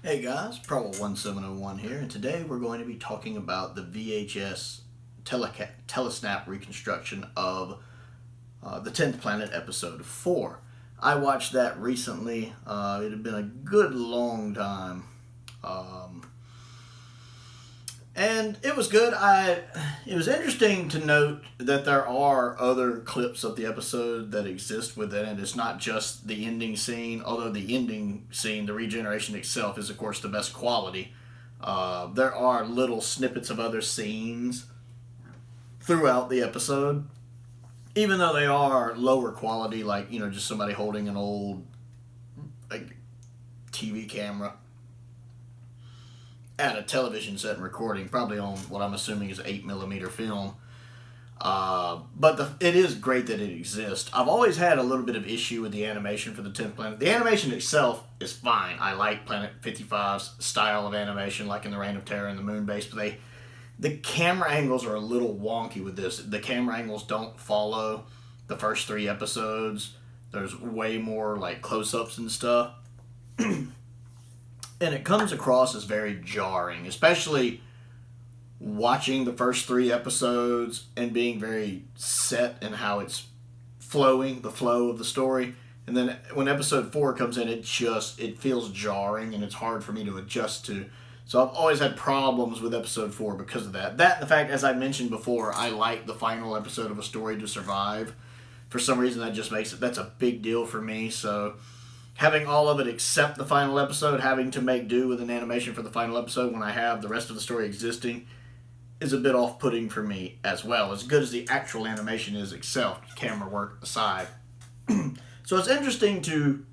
Hey guys, Prowl 1701 here, and today we're going to be talking about the VHS Telesnap reconstruction of the 10th Planet Episode 4. I watched that recently. It had been a good long time. And it was good. It was interesting to note that there are other clips of the episode that exist within it. It's not just the ending scene, although the ending scene, the regeneration itself, is of course the best quality. There are little snippets of other scenes throughout the episode, even though they are lower quality, like, just somebody holding an old TV camera at a television set and recording, probably on what I'm assuming is 8mm film. But it is great that it exists. I've always had a little bit of issue with the animation for the 10th Planet. The animation itself is fine. I like Planet 55's style of animation, like in the Reign of Terror and the Moon Base, but the camera angles are a little wonky with this. The camera angles don't follow the first 3 episodes. There's way more like close-ups and stuff. And it comes across as very jarring, especially watching the first 3 episodes and being very set in how it's flowing, the flow of the story. And then when episode 4 comes in, it feels jarring and it's hard for me to adjust to. So I've always had problems with episode 4 because of that. That and the fact, as I mentioned before, I like the final episode of a story to survive. For some reason, that's a big deal for me. So having all of it except the final episode, having to make do with an animation for the final episode when I have the rest of the story existing, is a bit off-putting for me as well, as good as the actual animation is itself, camera work aside. So it's interesting to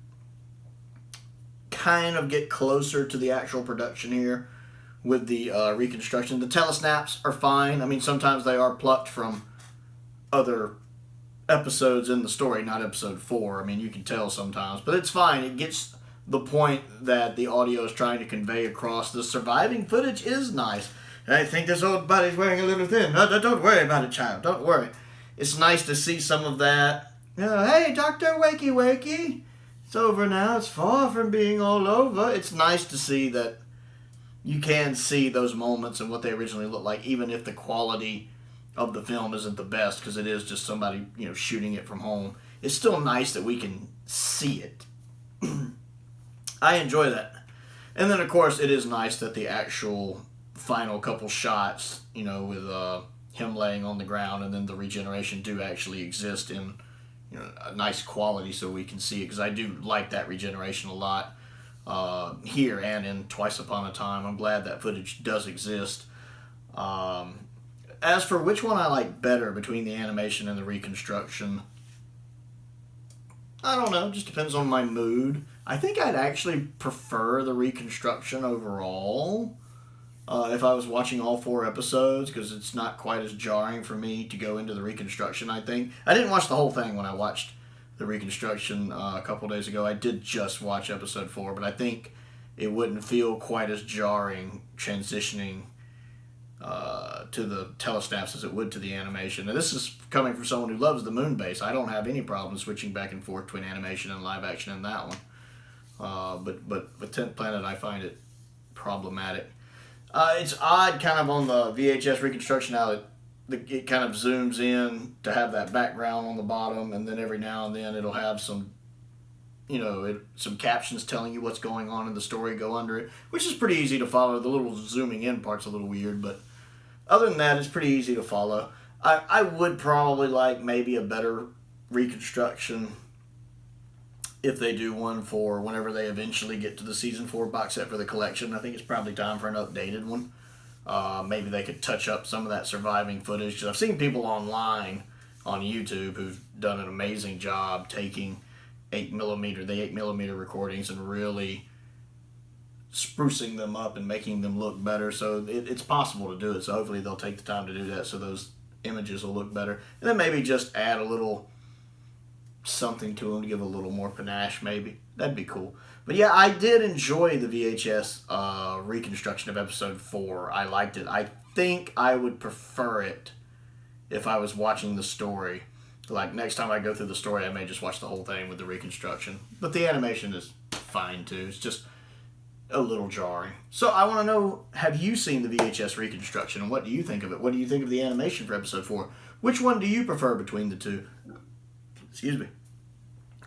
kind of get closer to the actual production here with the reconstruction. The telesnaps are fine. I mean, sometimes they are plucked from other episodes in the story, not episode 4. I mean, you can tell sometimes, but it's fine. It gets the point that the audio is trying to convey across. The surviving footage is nice. I think this old body's wearing a little thin. No, don't worry about it, child. Don't worry. It's nice to see some of that. Hey, Dr. Wakey Wakey. It's over now. It's far from being all over. It's nice to see that you can see those moments and what they originally looked like, even if the quality of the film isn't the best, because it is just somebody, shooting it from home. It's still nice that we can see it. I enjoy that. And then, of course, it is nice that the actual final couple shots, with him laying on the ground and then the regeneration do actually exist in, a nice quality so we can see it, because I do like that regeneration a lot here and in Twice Upon a Time. I'm glad that footage does exist. As for which one I like better between the animation and the reconstruction, I don't know. It just depends on my mood. I think I'd actually prefer the reconstruction overall if I was watching all 4 episodes, because it's not quite as jarring for me to go into the reconstruction, I think. I didn't watch the whole thing when I watched the reconstruction a couple days ago. I did just watch episode 4, but I think it wouldn't feel quite as jarring transitioning to the telesnaps as it would to the animation. Now, this is coming from someone who loves the moon base. I don't have any problem switching back and forth between animation and live action in that one. But with 10th Planet, I find it problematic. It's odd kind of on the VHS reconstruction how it kind of zooms in to have that background on the bottom, and then every now and then it'll have some some captions telling you what's going on in the story go under it, which is pretty easy to follow. The little zooming in part's a little weird, but other than that, it's pretty easy to follow. I would probably like maybe a better reconstruction if they do one for whenever they eventually get to the Season 4 box set for the collection. I think it's probably time for an updated one. Maybe they could touch up some of that surviving footage. 'Cause I've seen people online on YouTube who've done an amazing job taking the 8mm recordings and really sprucing them up and making them look better. So it's possible to do it. So hopefully they'll take the time to do that so those images will look better. And then maybe just add a little something to them to give a little more panache, maybe. That'd be cool. But yeah, I did enjoy the VHS reconstruction of episode 4. I liked it. I think I would prefer it if I was watching the story. Like, next time I go through the story, I may just watch the whole thing with the reconstruction. But the animation is fine, too. It's just a little jarring. So I want to know, have you seen the VHS Reconstruction, and what do you think of it? What do you think of the animation for episode 4? Which one do you prefer between the two? Excuse me.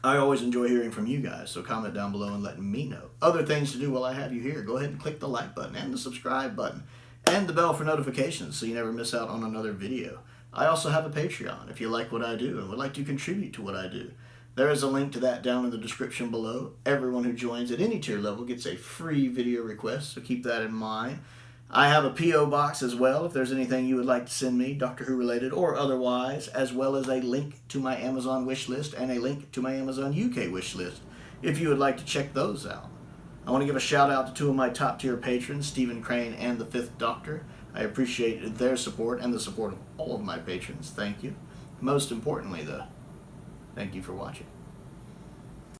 I always enjoy hearing from you guys, so comment down below and let me know. Other things to do while I have you here, go ahead and click the like button and the subscribe button and the bell for notifications so you never miss out on another video. I also have a Patreon if you like what I do and would like to contribute to what I do. There is a link to that down in the description below. Everyone who joins at any tier level gets a free video request, so keep that in mind. I have a P.O. box as well if there's anything you would like to send me, Doctor Who related or otherwise, as well as a link to my Amazon wish list and a link to my Amazon UK wish list if you would like to check those out. I want to give a shout out to 2 of my top tier patrons, Stephen Crane and the 5th Doctor. I appreciate their support and the support of all of my patrons. Thank you. Most importantly, though, thank you for watching.